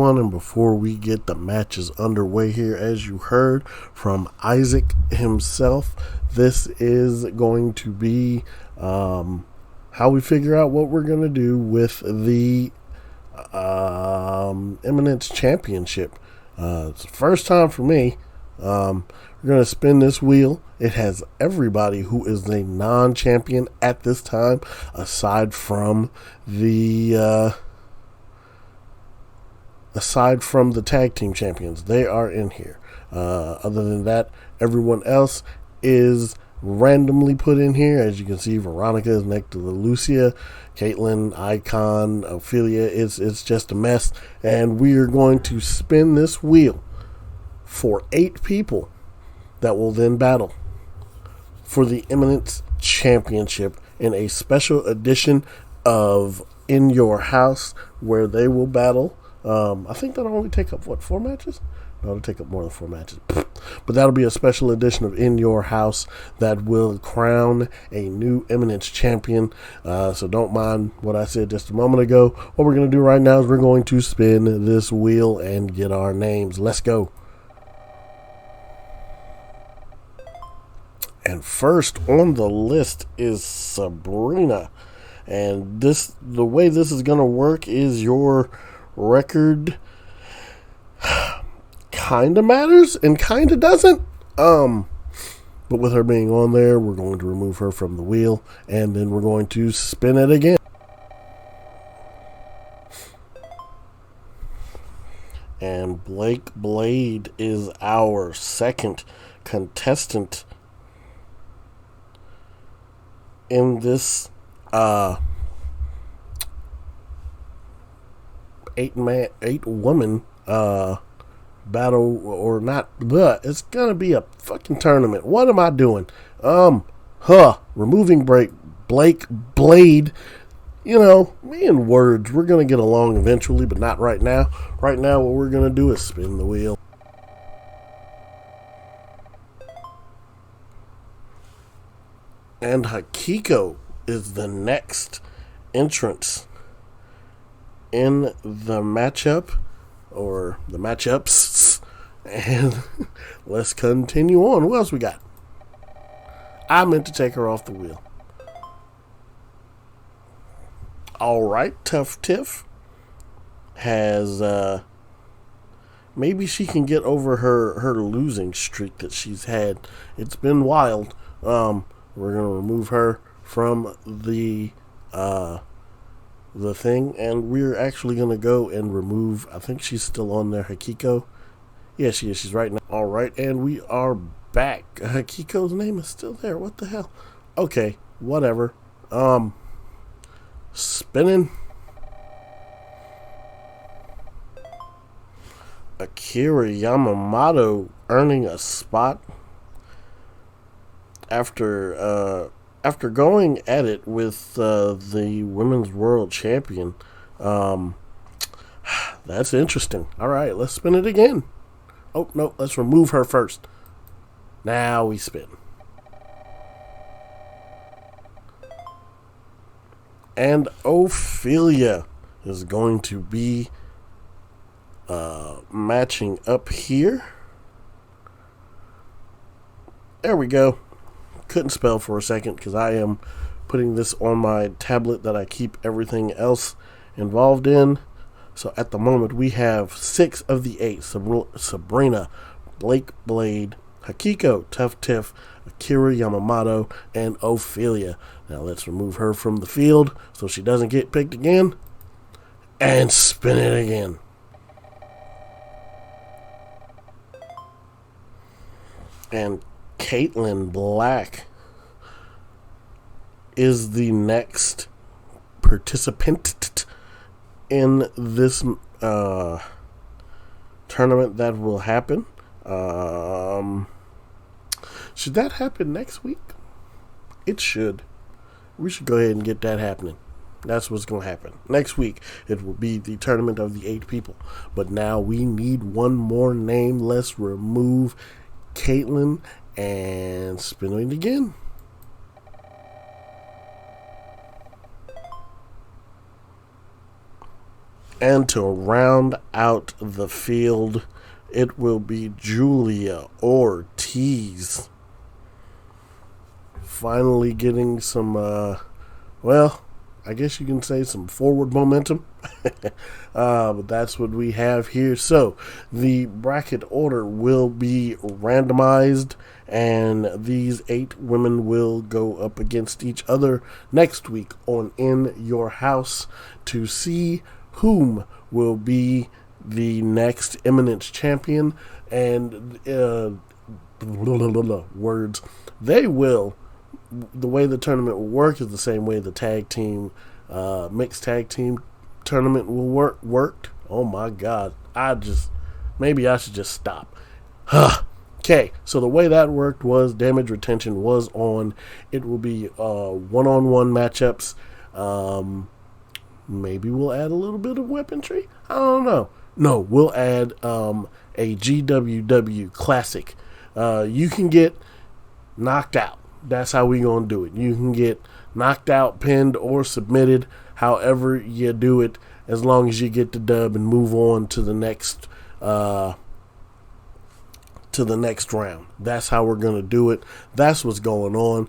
everyone. And before we get the matches underway here, as you heard from Isaac himself, this is going to be how we figure out what we're going to do with the Eminence Championship. It's the first time for me. We're going to spin this wheel. It has everybody who is a non-champion at this time, aside from the tag team champions. They are in here. Other than that, everyone else is randomly put in here. As you can see, Veronica is next to Lucia, Caitlin, Icon, Ophelia. It's just a mess. And we are going to spin this wheel for 8 people that will then battle for the Eminence Championship in a special edition of In Your House, where they will battle. I think that'll only take up, 4 matches? No, it'll take up more than 4 matches. But that'll be a special edition of In Your House that will crown a new Eminence champion. So don't mind what I said just a moment ago. What we're going to do right now is we're going to spin this wheel and get our names. Let's go. And first on the list is Sabrina. And the way this is going to work is your record kind of matters and kind of doesn't. But with her being on there, we're going to remove her from the wheel, and then we're going to spin it again. And Blake Blade is our second contestant in this 8-woman battle, or not, but it's gonna be a fucking tournament. What am I doing? Removing Blake Blade. You know, me and words, we're gonna get along eventually, but not right now. Right now, what we're gonna do is spin the wheel. And Hakiko is the next entrance in the matchup, or the matchups. And let's continue on. Who else we got? I meant to take her off the wheel. Alright, Tough Tiff has maybe she can get over her losing streak that she's had. It's been wild. We're going to remove her from the thing, and we're actually going to go and remove, I think she's still on there, Hakiko. Yeah, she is. She's right now. All right, and we are back. Hakiko's name is still there. What the hell? Okay, whatever. Spinning. Akira Yamamoto earning a spot after going at it with the Women's World Champion. That's interesting. All right, let's spin it again. Oh, no, let's remove her first. Now we spin. And Ophelia is going to be matching up here. There we go. Couldn't spell for a second because I am putting this on my tablet that I keep everything else involved in. So at the moment we have 6 of the 8. Sabrina, Blake Blade, Hakiko, Tough Tiff, Akira Yamamoto, and Ophelia. Now let's remove her from the field so she doesn't get picked again. And spin it again. And Caitlin Black is the next participant in this tournament that will happen. Should that happen next week? It should. We should go ahead and get that happening. That's what's going to happen. Next week, it will be the tournament of the 8 people. But now we need one more name. Let's remove Caitlin and spin it again. And to round out the field, it will be Julia Ortiz. Finally getting some, well, I guess you can say some forward momentum. But that's what we have here. So the bracket order will be randomized, and these 8 women will go up against each other next week on In Your House to see whom will be the next Eminence champion. And words, they will, the way the tournament will work is the same way the tag team, mixed tag team tournament will worked. Oh my God. Maybe I should just stop. Okay, so the way that worked was damage retention was on. It will be one-on-one matchups. Maybe we'll add a little bit of weaponry. I don't know. No, we'll add a GWW classic. You can get knocked out. That's how we gonna do it. You can get knocked out, pinned, or submitted. However you do it, as long as you get the dub and move on to the next round. That's how we're gonna do it. That's what's going on.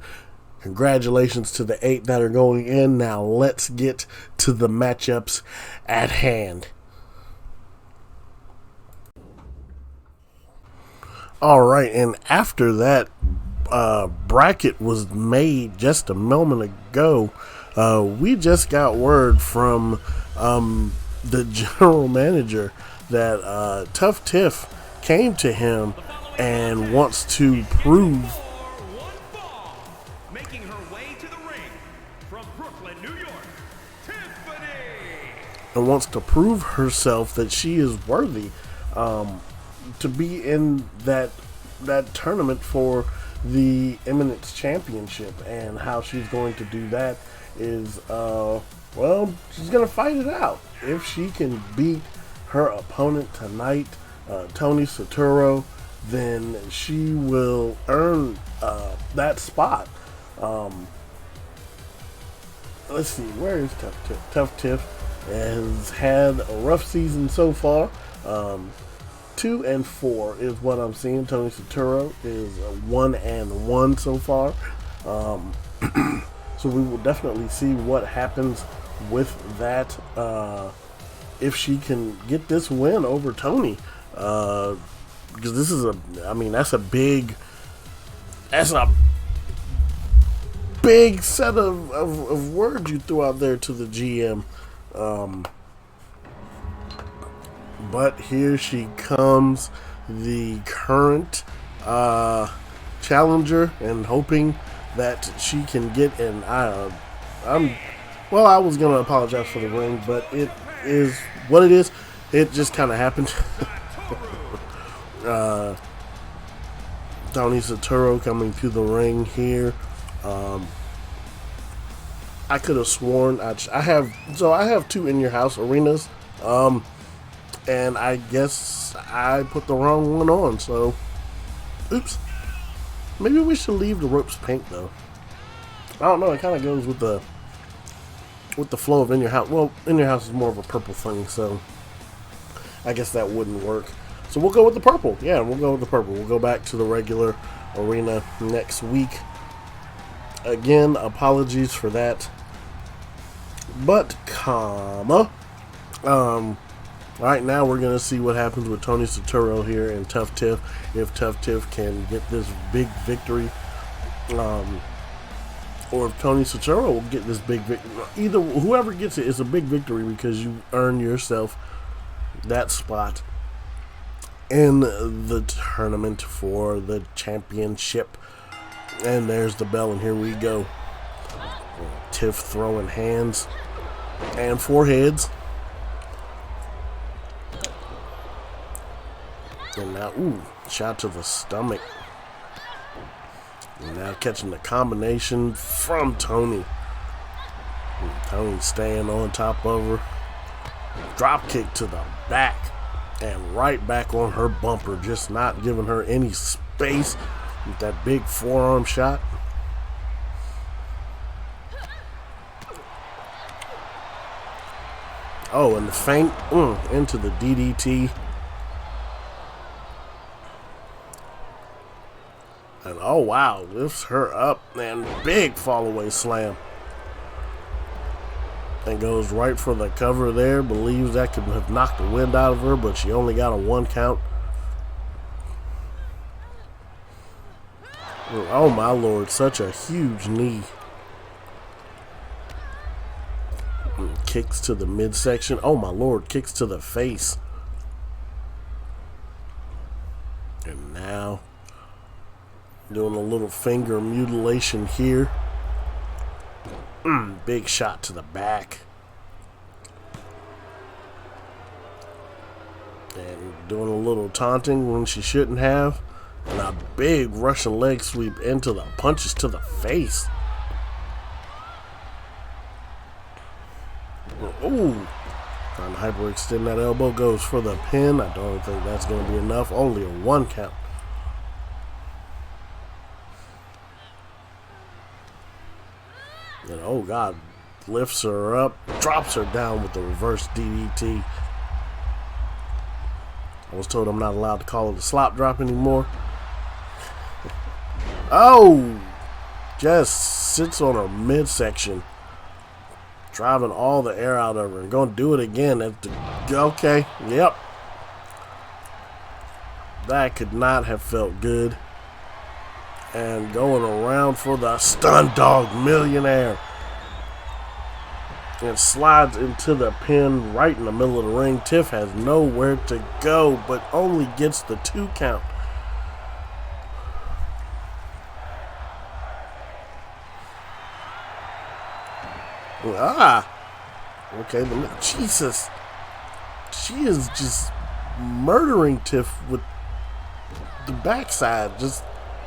Congratulations to the 8 that are going in. Now let's get to the matchups at hand. All right, and after that bracket was made just a moment ago, we just got word from the general manager that Tough Tiff came to him and wants to prove herself that she is worthy to be in that tournament for the Eminence Championship. And how she's going to do that is, she's going to fight it out. If she can beat her opponent tonight, Tony Soturo, then she will earn that spot. Let's see, where is Tough Tiff? Tough Tiff has had a rough season so far. 2-4 is what I'm seeing. Tony Soturo is 1-1 so far. So we will definitely see what happens with that. If she can get this win over Tony, because this is that's a big set of words you threw out there to the GM. But here she comes, the current challenger, and hoping that she can get in. I was going to apologize for the ring, but it is what it is. It just kind of happened. Tony Soturo coming to the ring here. I could have sworn I have 2 In Your House arenas. And I guess I put the wrong one on, so oops. Maybe we should leave the ropes pink though. I don't know, it kind of goes with the flow of In Your House. Well, In Your House is more of a purple thing, so I guess that wouldn't work. So we'll go with the purple. Yeah, we'll go with the purple. We'll go back to the regular arena next week. Again, apologies for that. But, right now we're going to see what happens with Tony Soturo here and Tough Tiff. If Tough Tiff can get this big victory, or if Tony Soturo will get this big victory. Either, whoever gets it is a big victory because you earn yourself that spot in the tournament for the championship. And there's the bell, and here we go. Tiff throwing hands and foreheads. And now, shot to the stomach. And now catching the combination from Tony. And Tony staying on top of her. Drop kick to the back. And right back on her bumper. Just not giving her any space with that big forearm shot. Oh, and the feint into the DDT. And oh wow, lifts her up and big fall away slam. And goes right for the cover there. Believes that could have knocked the wind out of her, but she only got a 1 count. Oh my lord, such a huge knee. Kicks to the midsection. Oh my lord, kicks to the face. And now doing a little finger mutilation here. Big shot to the back. And doing a little taunting when she shouldn't have. And a big Russian leg sweep into the punches to the face. Ooh. Trying to hyperextend that elbow. Goes for the pin. I don't think that's going to be enough. Only a 1 count. And oh god. Lifts her up. Drops her down with the reverse DDT. I was told I'm not allowed to call it a slop drop anymore. Oh! Just sits on her midsection. Driving all the air out of her. And going to do it again. Okay. Yep. That could not have felt good. And going around for the stun dog millionaire. And slides into the pin right in the middle of the ring. Tiff has nowhere to go, but only gets the 2 count. Okay, Jesus. She is just murdering Tiff with the backside. Just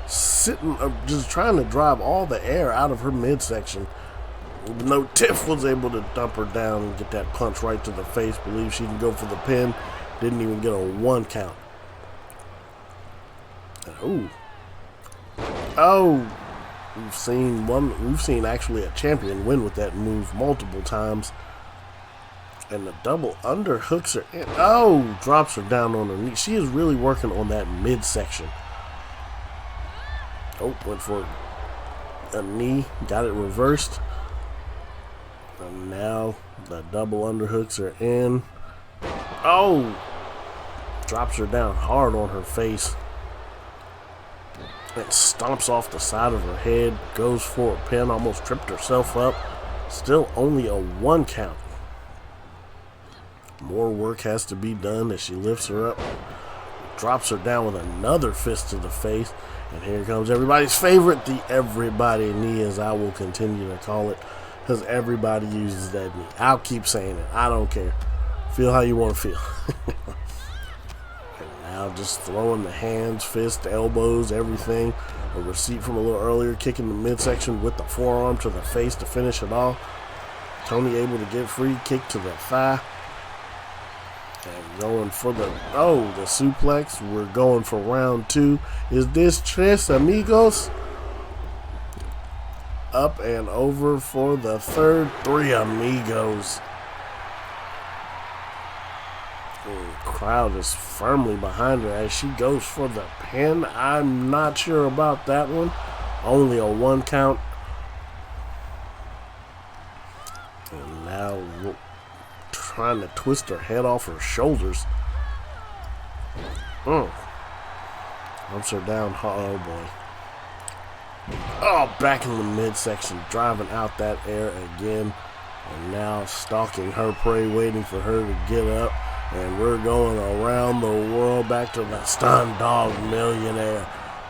sitting, just trying to drive all the air out of her midsection. Even though Tiff was able to dump her down and get that punch right to the face. Believes she can go for the pin. Didn't even get a 1 count. Ooh. Oh. We've seen actually a champion win with that move multiple times. And the double underhooks her in. Oh, drops her down on her knee. She is really working on that midsection. Oh, went for a knee. Got it reversed. And now the double underhooks her in. Oh! Drops her down hard on her face. And stomps off the side of her head. Goes for a pin. Almost tripped herself up. Still only a 1 count. More work has to be done as she lifts her up. Drops her down with another fist to the face. And here comes everybody's favorite, the everybody knee, as I will continue to call it. Because everybody uses that knee. I'll keep saying it. I don't care. Feel how you want to feel. And now just throwing the hands, fists, elbows, everything. A receipt from a little earlier, kicking the midsection with the forearm to the face to finish it off. Tony able to get free, kick to the thigh. And going for the suplex. We're going for round 2. Is this tres amigos? Up and over for the third. 3 amigos. The crowd is firmly behind her as she goes for the pin. I'm not sure about that one. Only a 1 count. And now trying to twist her head off her shoulders. Humps her down. Oh boy. Oh, back in the midsection, driving out that air again. And now stalking her prey, waiting for her to get up. And we're going around the world back to the stun dog millionaire.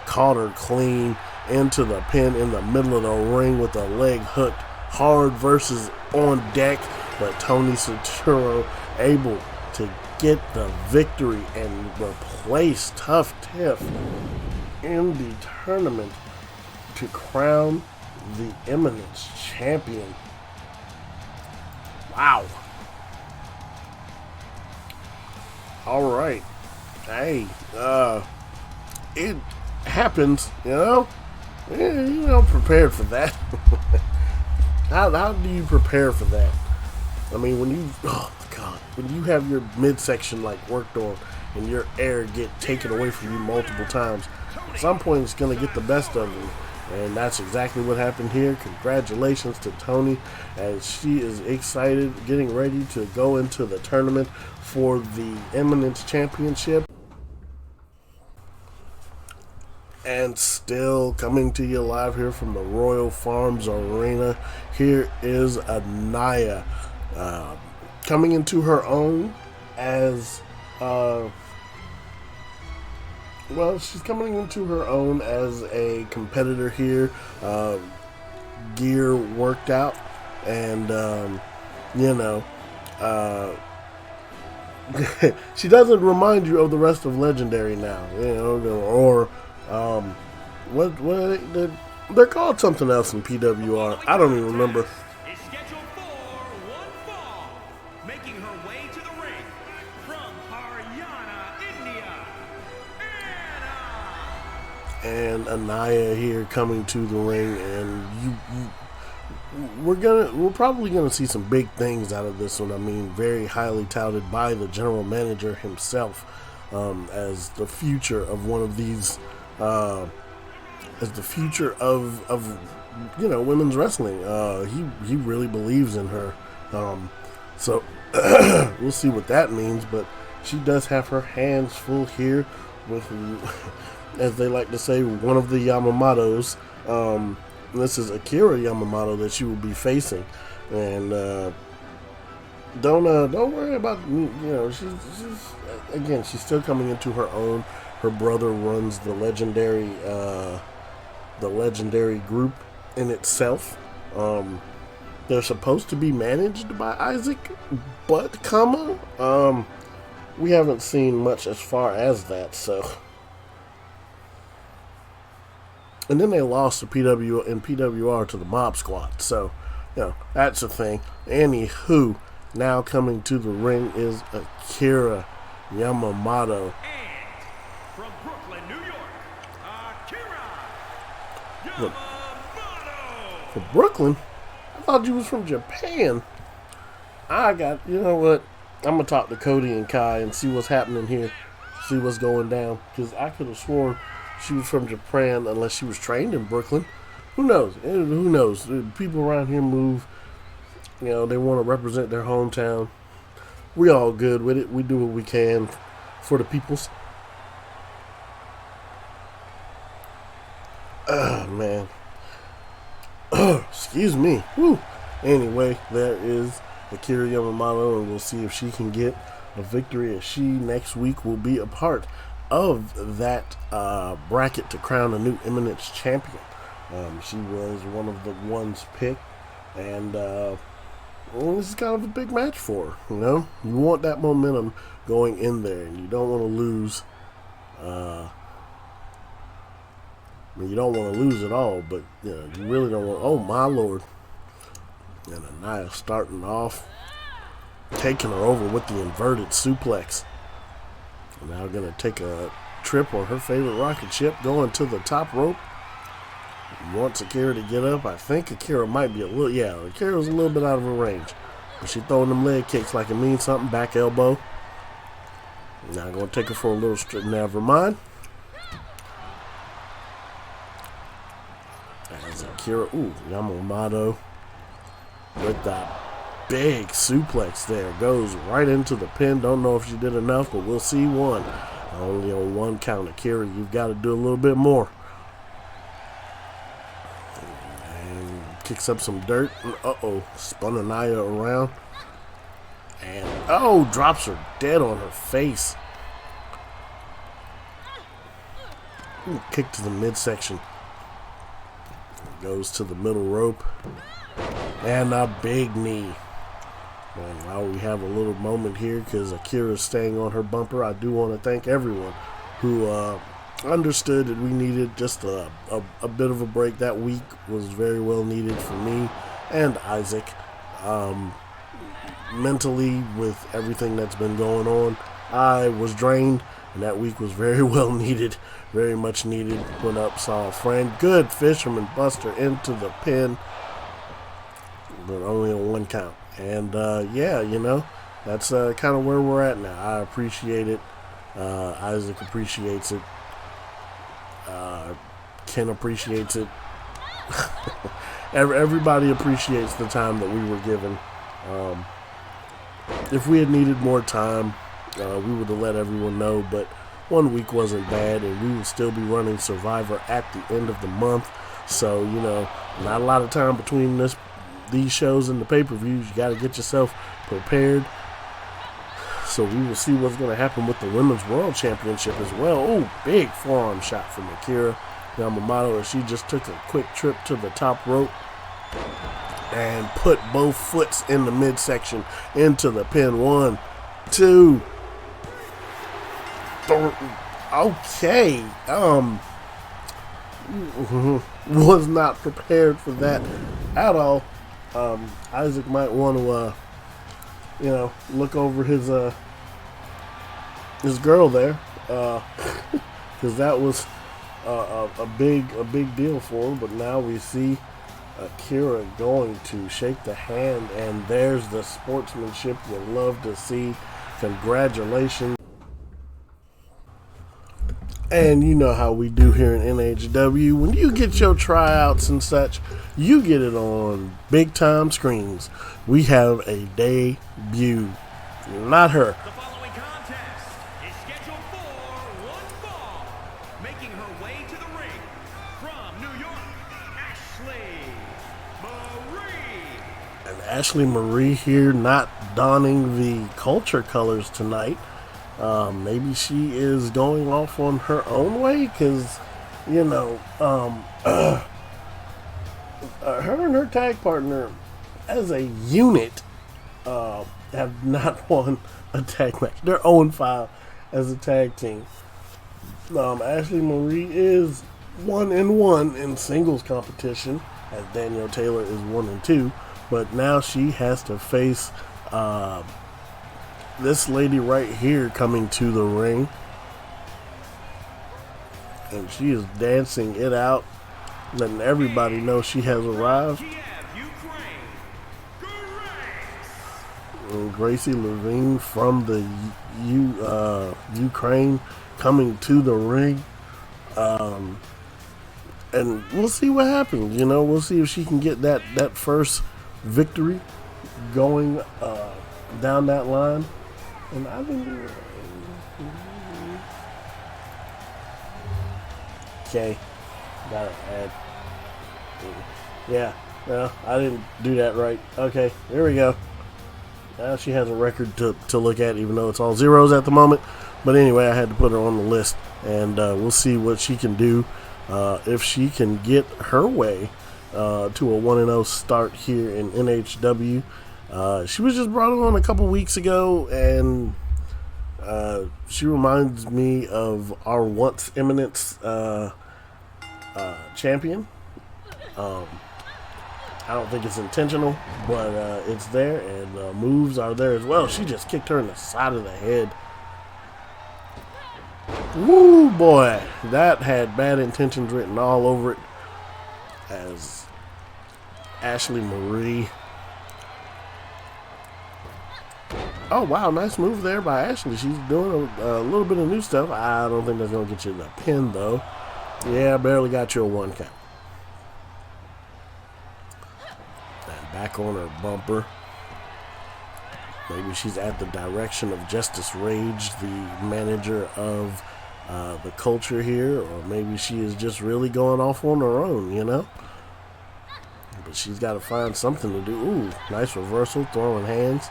Caught her clean into the pin in the middle of the ring with a leg hooked hard versus on deck. But Tony Saturo able to get the victory and replace Tough Tiff in the tournament to crown the Eminence champion. Wow. All right. Hey, it happens, you know? Prepared for that. How do you prepare for that? I mean, when you, oh my God, when you have your midsection like worked on and your air get taken away from you multiple times, at some point it's going to get the best of you. And that's exactly what happened here. Congratulations to Toni, as she is excited, getting ready to go into the tournament for the Eminence Championship. And still coming to you live here from the Royal Farms Arena, here is Anaya coming into her own as she's coming into her own as a competitor here. Gear worked out, and she doesn't remind you of the rest of Legendary now, or they're called something else in PWR. I don't even remember. Is scheduled for one fall, making her way to the ring from Haryana, India, And Anaya here coming to the ring, and we're probably gonna see some big things out of this one. I mean, very highly touted by the general manager himself as the future of one of these, as the future of women's wrestling. He really believes in her, so we'll see what that means. But she does have her hands full here with, as they like to say, one of the Yamamotos. This is Akira Yamamoto that she will be facing, and don't worry about, she's still coming into her own. Her brother runs the legendary group in itself. They're supposed to be managed by Isaac, but we haven't seen much as far as that. So. And then they lost to PWR to the Mob Squad. So, that's a thing. Anywho, now coming to the ring is Akira Yamamoto. and from Brooklyn, New York, Akira Yamamoto. From Brooklyn? I thought you was from Japan. You know what? I'm going to talk to Cody and Kai and see what's happening here. See what's going down. Because I could have sworn she was from Japan, unless she was trained in Brooklyn. Who knows? Who knows? People around here move. They want to represent their hometown. We all good with it. We do what we can for the peoples. Oh, man. Excuse me. Woo. Anyway, there is Akira Yamamoto, and we'll see if she can get a victory, as she next week will be a part of that bracket to crown a new Eminence champion. She was one of the ones picked, and this is kind of a big match for her. You want that momentum going in there, and you don't want to lose. You don't want to lose at all, but you really don't want. Oh my lord! And Anaya starting off, taking her over with the inverted suplex. Now going to take a trip on her favorite rocket ship, going to the top rope. Wants Akira to get up. I think Akira might be Akira's a little bit out of her range. But she throwing them leg kicks like it means something. Back elbow. Now going to take her for a little strip. Never mind. As Akira, Yamamoto with that big suplex there, goes right into the pin. Don't know if she did enough, but we'll see one. Only on one count. Akira, you've got to do a little bit more. And kicks up some dirt. Spun Anaya around. And drops her dead on her face. Kick to the midsection. Goes to the middle rope. And a big knee. And while we have a little moment here, because Akira's staying on her bumper, I do want to thank everyone who understood that we needed just a bit of a break. That week was very well needed for me and Isaac. Mentally, with everything that's been going on, I was drained, and that week was very well needed, very much needed. Went up, saw a friend. Good Fisherman Buster into the pin, but only on one count. And yeah, that's kind of where we're at now. I appreciate it. Isaac appreciates it. Ken appreciates it. Everybody appreciates the time that we were given. If we had needed more time, we would have let everyone know, but 1 week wasn't bad, and we would still be running Survivor at the end of the month. So, not a lot of time between these shows and the pay-per-views. You got to get yourself prepared. So we will see what's going to happen with the Women's World Championship as well. Oh, big forearm shot from Akira Yamamoto, and she just took a quick trip to the top rope and put both foots in the midsection into the pin. 1, 2, 3. Okay. Was not prepared for that at all. Isaac might want to, look over his girl there, because that was a big deal for him. But now we see Akira going to shake the hand, and there's the sportsmanship you love to see. Congratulations. And you know how we do here in NHW. When you get your tryouts and such, you get it on big time screens. We have a debut. Not her. The following contest is scheduled for one fall. Making her way to the ring from New York, Ashley Marie. And Ashley Marie here, not donning the culture colors tonight. Maybe she is going off on her own way, because, her and her tag partner, as a unit, have not won a tag match. They're 0-5 as a tag team. Ashley Marie is 1-1 in singles competition, as Danielle Taylor is 1-2. But now she has to face this lady right here coming to the ring, and she is dancing it out, letting everybody know she has arrived. And Gracie Levine from the Ukraine coming to the ring, and we'll see what happens. We'll see if she can get that first victory going down that line. And I think, okay, gotta add. Yeah, well, I didn't do that right. Okay, here we go. Now she has a record to look at, even though it's all zeros at the moment. But anyway, I had to put her on the list, and we'll see what she can do. If she can get her way to a 1-0 start here in NHW. She was just brought on a couple weeks ago, and she reminds me of our once eminence champion. I don't think it's intentional, but it's there, and moves are there as well. She just kicked her in the side of the head. Woo, boy, that had bad intentions written all over it, as Ashley Marie. Oh, wow, nice move there by Ashley. She's doing a little bit of new stuff. I don't think that's going to get you the pin, though. Yeah, barely got you a 1 count. And back on her bumper. Maybe she's at the direction of Justice Rage, the manager of the culture here. Or maybe she is just really going off on her own, But she's got to find something to do. Ooh, nice reversal, throwing hands.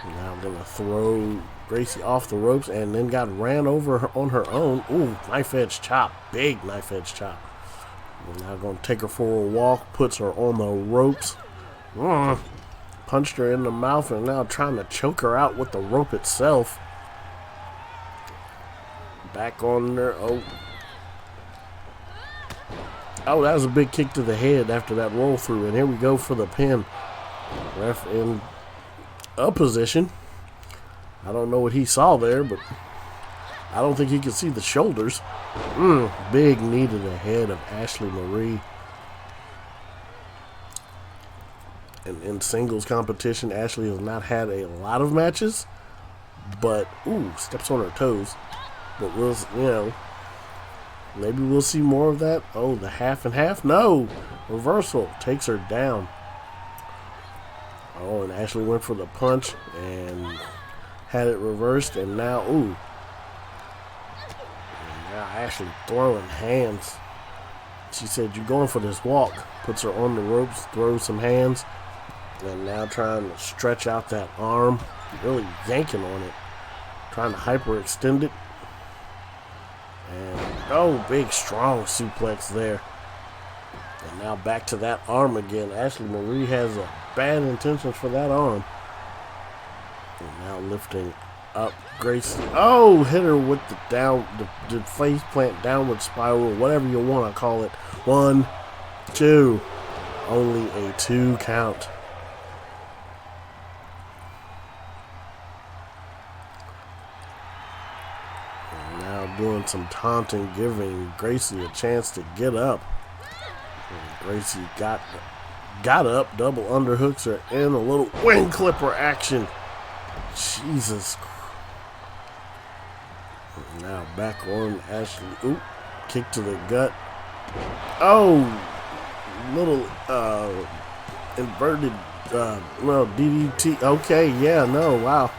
Now I'm going to throw Gracie off the ropes, and then got ran over on her own. Ooh, knife edge chop. Big knife edge chop. We're now going to take her for a walk. Puts her on the ropes. Punched her in the mouth, and now trying to choke her out with the rope itself. Back on there. Oh, that was a big kick to the head after that roll through. And here we go for the pin. Ref in a position. I don't know what he saw there, but I don't think he could see the shoulders. Big knee to the head of Ashley Marie. And in singles competition, Ashley has not had a lot of matches, but ooh, steps on her toes. But we'll, maybe we'll see more of that. Oh, the half and half? No, reversal takes her down. Oh, and Ashley went for the punch and had it reversed, and now ooh, and now Ashley throwing hands. She said, "You're going for this walk." Puts her on the ropes, throws some hands, and now trying to stretch out that arm, really yanking on it, trying to hyperextend it. And oh, big strong suplex there. And now back to that arm again. Ashley Marie has a bad intentions for that arm. And now lifting up Gracie. Oh, hit her with the the face plant downward spiral, whatever you want to call it. 1, 2. Only a 2 count. Doing some taunting, giving Gracie a chance to get up. And Gracie got up, double underhooks her in, a little wing clipper action. Jesus. And now back on Ashley. Oop, kick to the gut. Oh, little inverted, DDT. Okay, yeah, no, wow.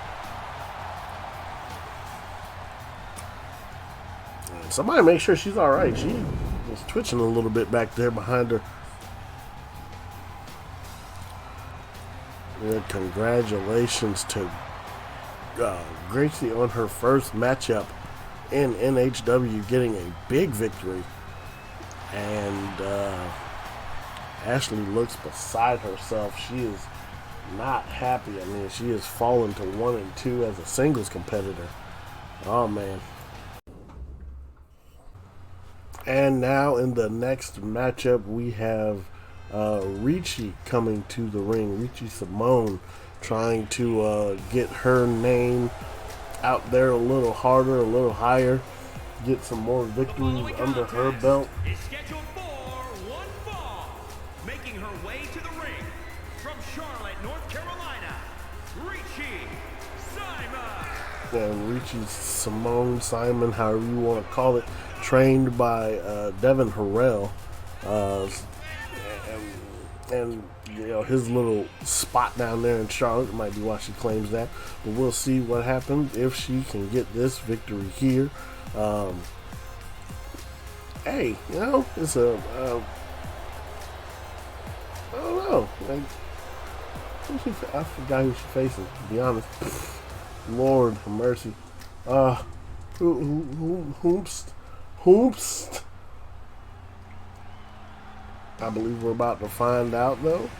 Somebody make sure she's all right. She was twitching a little bit back there behind her. Yeah, congratulations to Gracie on her first matchup in NHW, getting a big victory. And Ashley looks beside herself. She is not happy. I mean, she has fallen to 1 and 2 as a singles competitor. Oh, man. And now in the next matchup, we have Ricci coming to the ring. Ricci Simone trying to get her name out there a little harder, a little higher, get some more victories under her belt. Is scheduled for one fall, making her way to the ring from Charlotte, North Carolina, Ricci Simone. And Ricci Simone, however you want to call it, trained by Devin Harrell, and his little spot down there in Charlotte might be why she claims that, but we'll see what happens if she can get this victory here. Hey, it's a I don't know, I forgot who she's facing, to be honest. Lord have mercy. Hoops. I believe we're about to find out, though.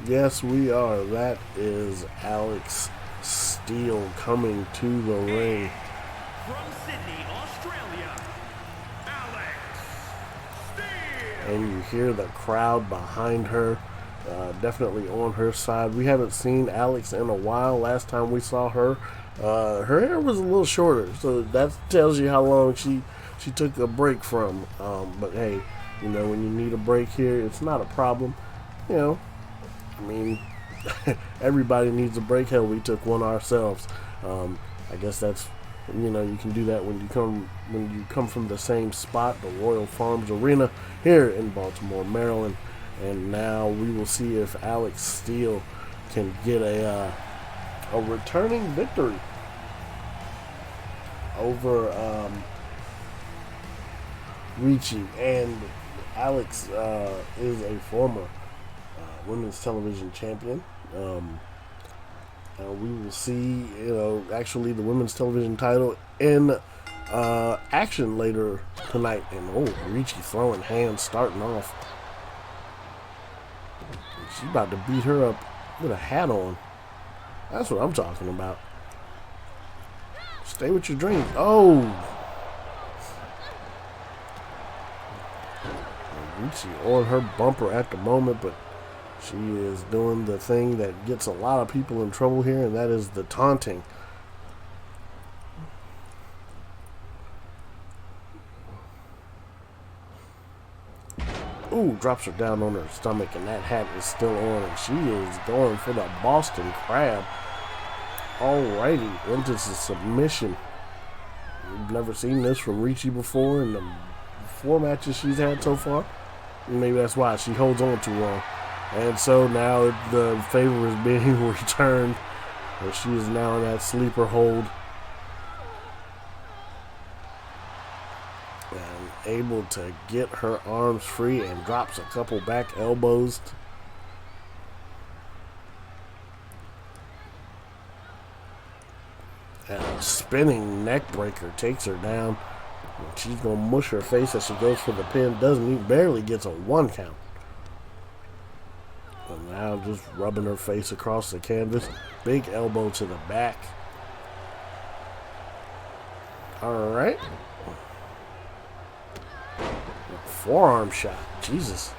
Yes, we are. That is Alex Steele coming to the ring. From Sydney, Australia, Alex Steele. And you hear the crowd behind her, definitely on her side. We haven't seen Alex in a while. Last time we saw her, her hair was a little shorter, so that tells you how long she took a break from. But hey, when you need a break here, it's not a problem. I mean, everybody needs a break. Hell, we took one ourselves. I guess that's, you can do that when you come from the same spot, the Royal Farms Arena here in Baltimore, Maryland. And now we will see if Alex Steele can get a returning victory over Ricci. And Alex is a former women's television champion. We will see, actually the women's television title in action later tonight. And Ricci throwing hands starting off. She's about to beat her up with a hat on. That's what I'm talking about. Stay with your dreams. Oh! Ricci on her bumper at the moment, but she is doing the thing that gets a lot of people in trouble here, and that is the taunting. ooh, drops her down on her stomach, and that hat is still on, and she is going for the Boston Crab. Alrighty, into the submission. We've never seen this from Ricci before in the 4 matches she's had so far. Maybe that's why she holds on too long. And so now the favor is being returned, and she is now in that sleeper hold. And able to get her arms free and drops a couple back elbows. And a spinning neck breaker takes her down. And she's going to mush her face as she goes for the pin. Doesn't even, barely gets a 1 count. And now just rubbing her face across the canvas. Big elbow to the back. Alright. Forearm shot. Jesus.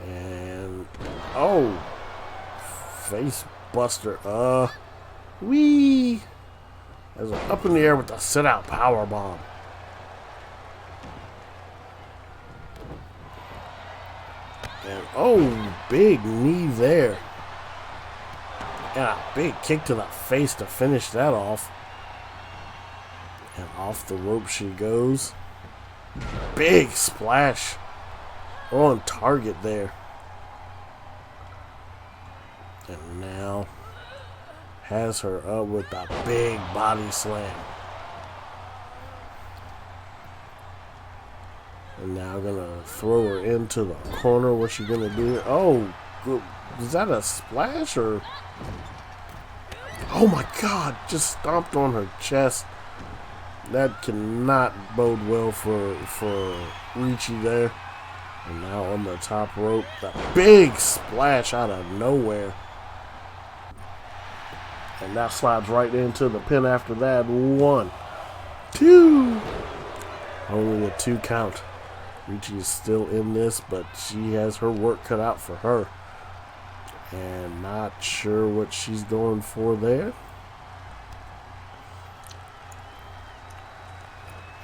And, oh. Face buster. Wee. As up in the air with the sit-out power bomb. And oh, big knee there. And a big kick to the face to finish that off. And off the rope she goes. Big splash. On target there. And now has her up with a big body slam. And now gonna throw her into the corner. What's she gonna do? Oh, is that a splash or? Oh my God! Just stomped on her chest. That cannot bode well for Ricci there. And now on the top rope, the big splash out of nowhere. And that slides right into the pin after that. 1, 2. Only a 2 count. Ricci is still in this, but she has her work cut out for her. And not sure what she's going for there.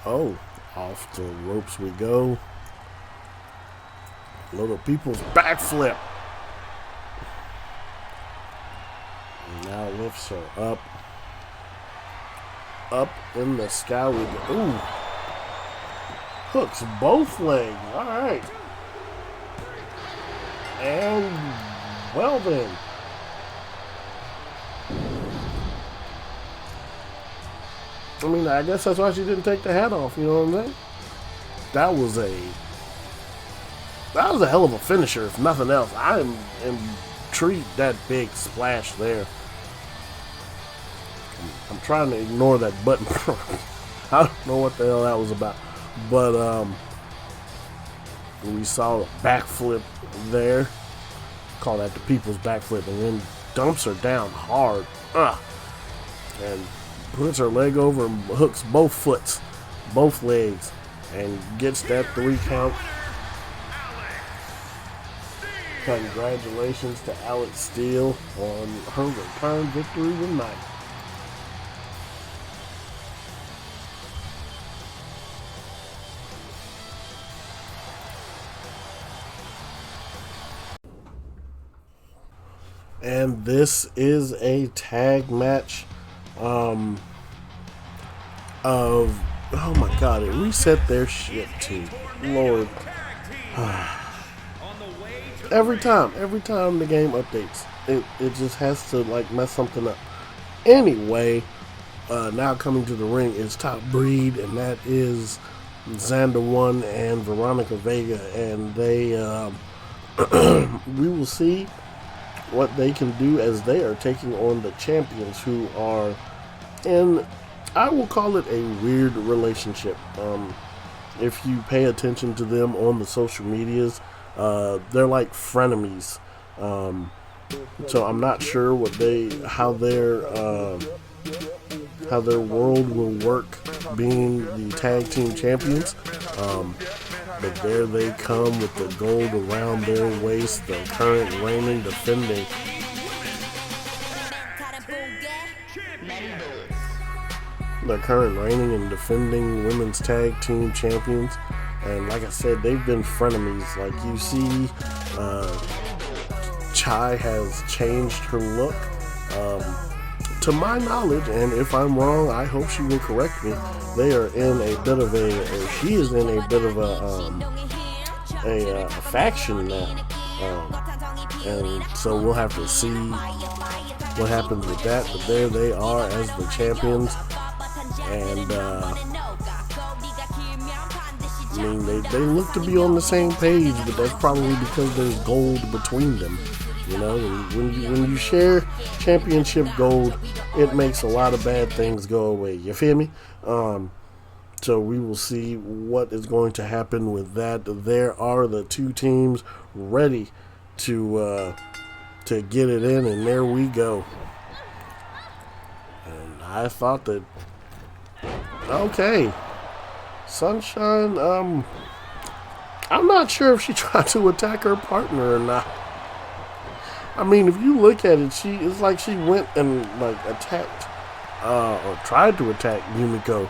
Oh, off the ropes we go. Little people's backflip. And now lifts her up. Up in the sky we go. Ooh. Hooks both legs. Alright. And well then. I mean, I guess that's why she didn't take the hat off, you know what I'm saying? That was a hell of a finisher, if nothing else. I am intrigued that big splash there. I'm trying to ignore that button. I don't know what the hell that was about. But we saw a backflip there. Call that the people's backflip. And then dumps her down hard. And puts her leg over and hooks both legs. And gets that 3 count. Congratulations to Alex Steele on her return victory tonight. And this is a tag match of, oh my God, it reset their shit too. Lord. Every time the game updates, it just has to like mess something up. Anyway, now coming to the ring is Top Breed, and that is Xander 1 and Veronica Vega, and they we will see what they can do as they are taking on the champions, who are in, I will call it a weird relationship. If you pay attention to them on the social medias, they're like frenemies. So I'm not sure how their world will work being the tag team champions. But there they come with the gold around their waist, the current reigning defending. the current reigning and defending women's tag team champions. And like I said, they've been frenemies. Like you see, Chai has changed her look. To my knowledge, and if I'm wrong, I hope she will correct me. They are in a bit of or she is in a bit of a faction now, and so we'll have to see what happens with that. But there they are as the champions, and I mean they look to be on the same page, but that's probably because there's gold between them. You know, when you share championship gold, it makes a lot of bad things go away. You feel me? So we will see what is going to happen with that. There are the two teams ready to get it in, and there we go. And I thought that, okay, Sunshine. I'm not sure if she tried to attack her partner or not. I mean, if you look at it, it's like she went and like attacked or tried to attack Yumiko.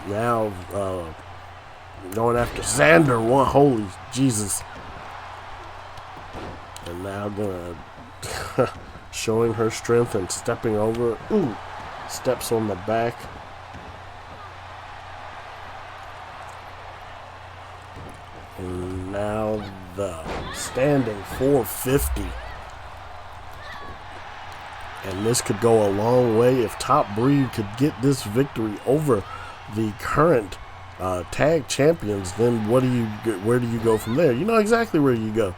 Now going after Xander. One, holy Jesus! And now gonna showing her strength and stepping over. Ooh, steps on the back. And now the standing 450. And this could go a long way if Top Breed could get this victory over the current tag champions. Then where do you go from there? You know exactly where you go.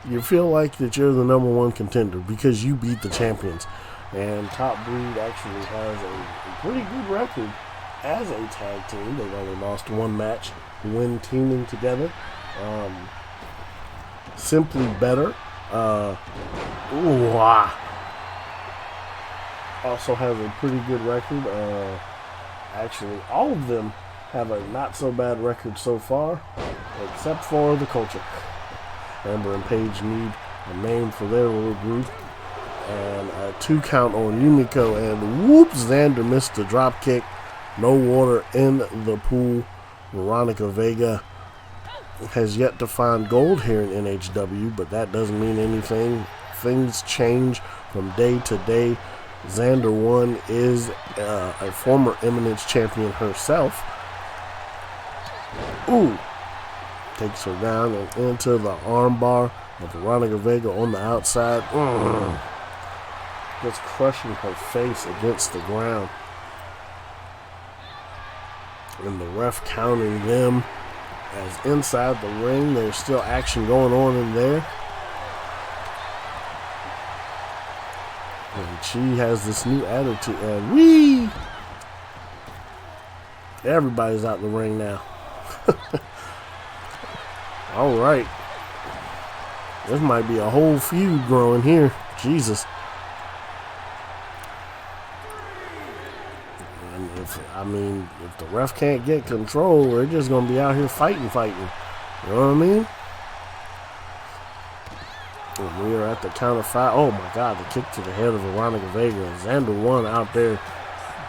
You feel like that you're the number one contender because you beat the champions. And Top Breed actually has a pretty good record as a tag team. They've only lost one match when teaming together. Simply better. Also has a pretty good record. Actually, all of them have a not so bad record so far, except for the Culture. Amber and Paige need a name for their little group. And a 2 count on Yumiko, and whoops, Xander missed the drop kick. No water in the pool. Veronica Vega has yet to find gold here in NHW, but that doesn't mean anything. Things change from day to day. Xander 1 is a former Eminence champion herself. Ooh. Takes her down and into the armbar of Veronica Vega on the outside. Just crushing her face against the ground. And the ref counting them as inside the ring. There's still action going on in there. And she has this new attitude. And whee! Everybody's out the ring now. All right. This might be a whole feud growing here. Jesus. And if the ref can't get control, they're just going to be out here fighting. You know what I mean? And we are at the count of 5. Oh my God, the kick to the head of Veronica Vega. And Xander 1 out there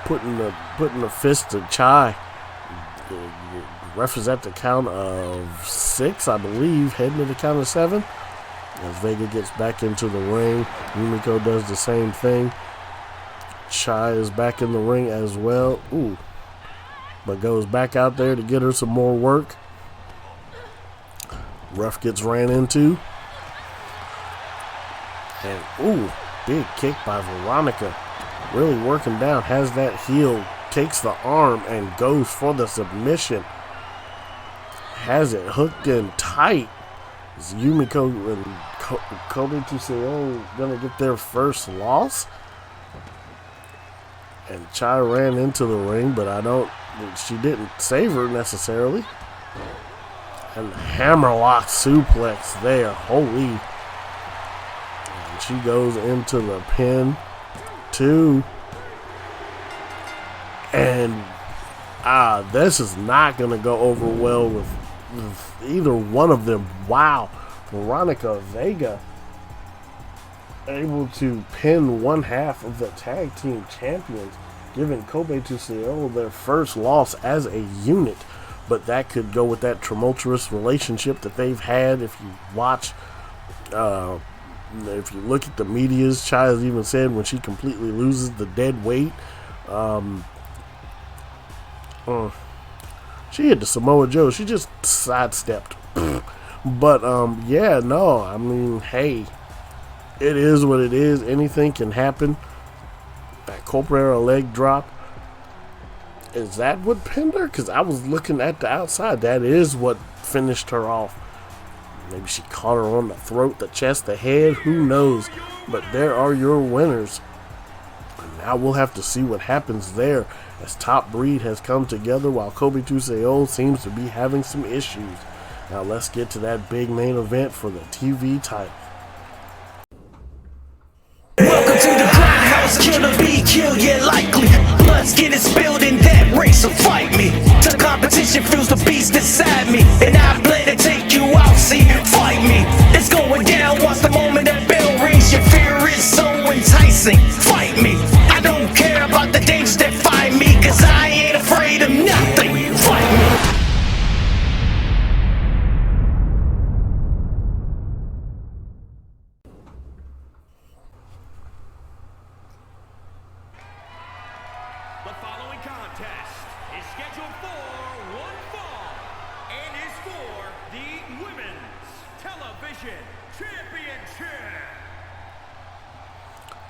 putting the fist to Chai. The ref is at the count of 6, I believe, heading to the count of 7. As Vega gets back into the ring, Yumiko does the same thing. Chai is back in the ring as well. Ooh. But goes back out there to get her some more work. Ref gets ran into. And ooh, big kick by Veronica. Really working down. Has that heel. Takes the arm and goes for the submission. Has it hooked in tight. Is Yumiko and Kobe Tuseon gonna get their first loss? And Chai ran into the ring, but she didn't save her necessarily. And the hammerlock suplex there. Holy. And she goes into the pin. 2. And this is not going to go over well with either one of them. Wow. Veronica Vega able to pin one half of the tag team champions. giving Kobe to Seoul their first loss as a unit. But that could go with that tumultuous relationship that they've had. If you watch, if you look at the medias, Chai has even said when she completely loses the dead weight, she hit the Samoa Joe. She just sidestepped. But yeah, no, I mean, hey, it is what it is. Anything can happen. That Capoeira leg drop. Is that what pinned her? Because I was looking at the outside. That is what finished her off. Maybe she caught her on the throat, the chest, the head. Who knows? But there are your winners. And now we'll have to see what happens there as Top Breed has come together while Kobe Seoul seems to be having some issues. Now let's get to that big main event for the TV title. Welcome to the grindhouse, killer be killed, yeah likely. Blood's getting spilled in that race, so fight me. To the competition feels the beast inside me, and I plan to take you out, see, fight me. It's going down, watch the moment that bell rings. Your fear is so enticing, fight me. I don't care about the dangers that find me, cause I ain't afraid of nothing, fight me. The following contest is scheduled for one fall and is for the Women's Television Championship.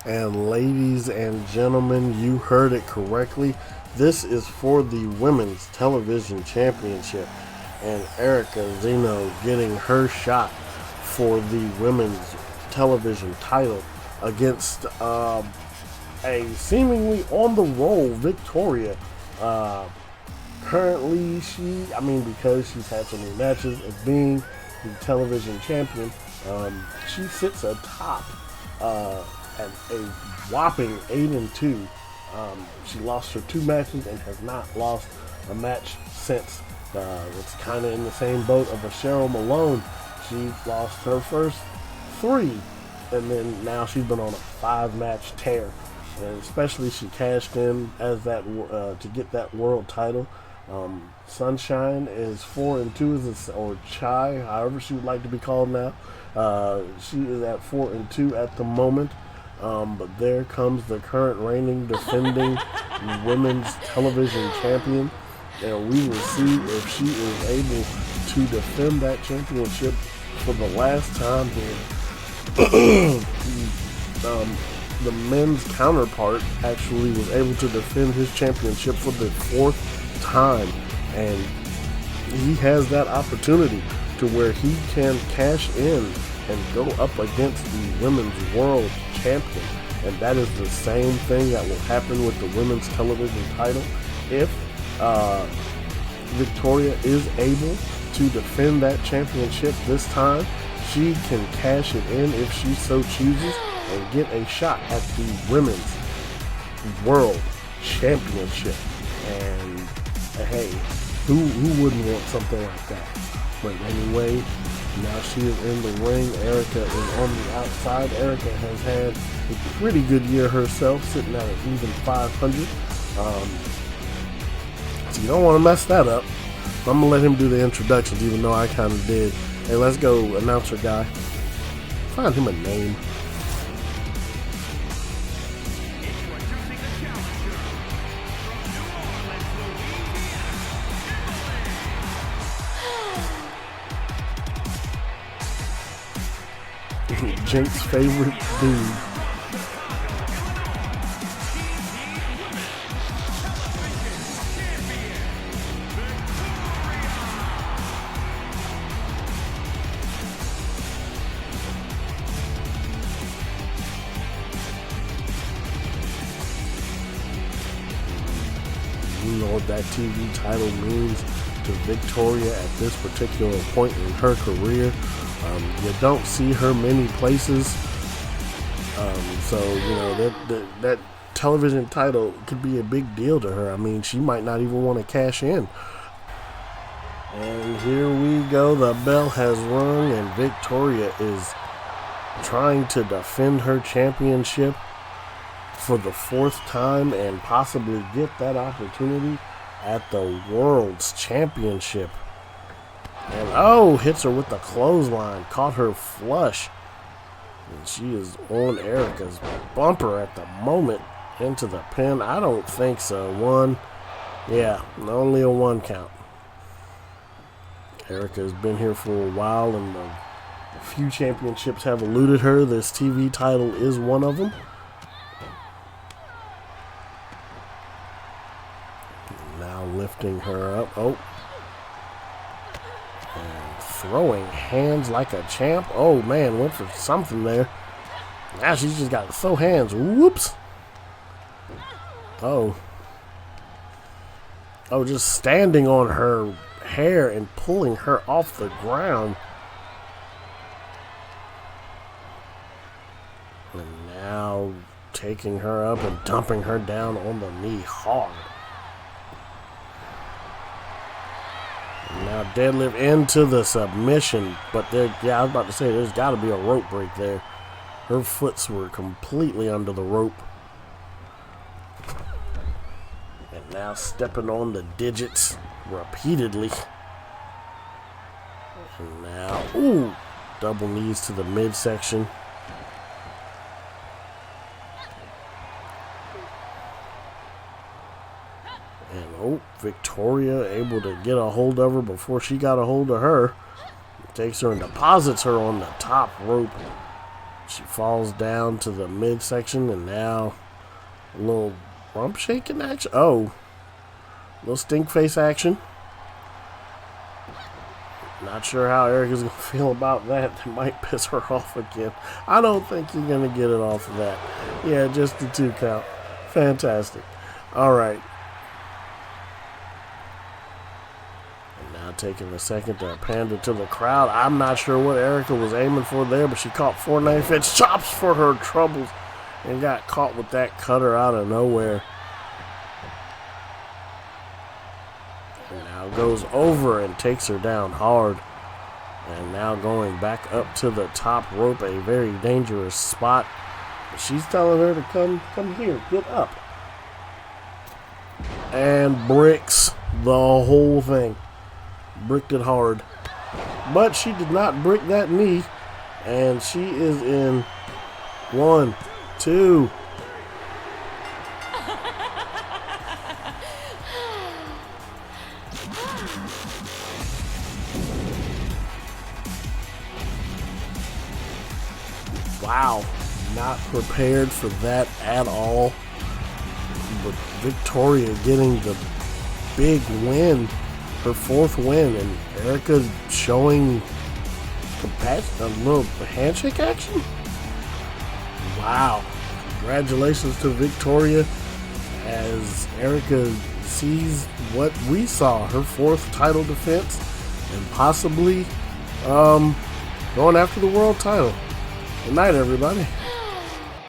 And ladies and gentlemen, you heard it correctly. This is for the Women's Television Championship. And Erica Zeno getting her shot for the Women's Television title against a seemingly on the roll Victoria. Currently, because she's had so many matches as being the television champion, she sits atop at a whopping 8-2. She lost her 2 matches and has not lost a match since. It's kind of in the same boat of a Cheryl Malone. She lost her first 3, and then now she's been on a 5-match tear. And especially she cashed in as that to get that world title. Sunshine is 4-2, or Chai, however she would like to be called now. She is at 4-2 at the moment. But there comes the current reigning, defending women's television champion, and we will see if she is able to defend that championship for the last time here. The men's counterpart actually was able to defend his championship for the 4th time, and he has that opportunity to where he can cash in and go up against the women's world champion. And that is the same thing that will happen with the women's television title. If Victoria is able to defend that championship this time, she can cash it in if she so chooses and get a shot at the women's world championship. And hey, who wouldn't want something like that? But anyway, now she is in the ring. Erica is on the outside. Erica has had a pretty good year herself, sitting at an even 500. So you don't want to mess that up. I'm going to let him do the introductions, even though I kind of did. Hey, let's go, announcer guy. Find him a name. Introducing the challenger from New Orleans, Louisiana, Jake's favorite dude. You know what that TV title means to Victoria at this particular point in her career. You don't see her many places, so you know that television title could be a big deal to her. I mean, she might not even want to cash in. And here we go. The bell has rung, and Victoria is trying to defend her championship. for the 4th time and possibly get that opportunity at the World's Championship. And oh, hits her with the clothesline, caught her flush. And she is on Erica's bumper at the moment into the pin. I don't think so. 1. Yeah, only a 1 count. Erica has been here for a while, and a few championships have eluded her. This TV title is one of them. Now lifting her up. Oh. And throwing hands like a champ. Oh, man, went for something there. Now she's just got to throw hands. Whoops. Oh. Oh, just standing on her hair and pulling her off the ground. And now taking her up and dumping her down on the knee hard. And now deadlift into the submission. But there, yeah, I was about to say, there's got to be a rope break there. Her foots were completely under the rope. And now stepping on the digits repeatedly. And now, ooh, double knees to the midsection. And oh, Victoria able to get a hold of her before she got a hold of her. Takes her and deposits her on the top rope. She falls down to the midsection, and now a little rump shaking action. Oh, a little stink face action. Not sure how Erica's going to feel about that. That might piss her off again. I don't think you're going to get it off of that. Yeah, just the 2 count. Fantastic. All right. And now taking a second to pander to the crowd. I'm not sure what Erica was aiming for there, but she caught 490 Fitz chops for her troubles and got caught with that cutter out of nowhere. And now goes over and takes her down hard. And now going back up to the top rope, a very dangerous spot. She's telling her to come here, get up. And bricks the whole thing. Bricked it hard. But she did not brick that knee. And she is in 1, 2. Wow, not prepared for that at all. But Victoria getting the big win, her 4th win, and Erica showing compassion, a little handshake action. Wow, congratulations to Victoria as Erica sees what we saw, her 4th title defense, and possibly going after the world title. Good night, everybody.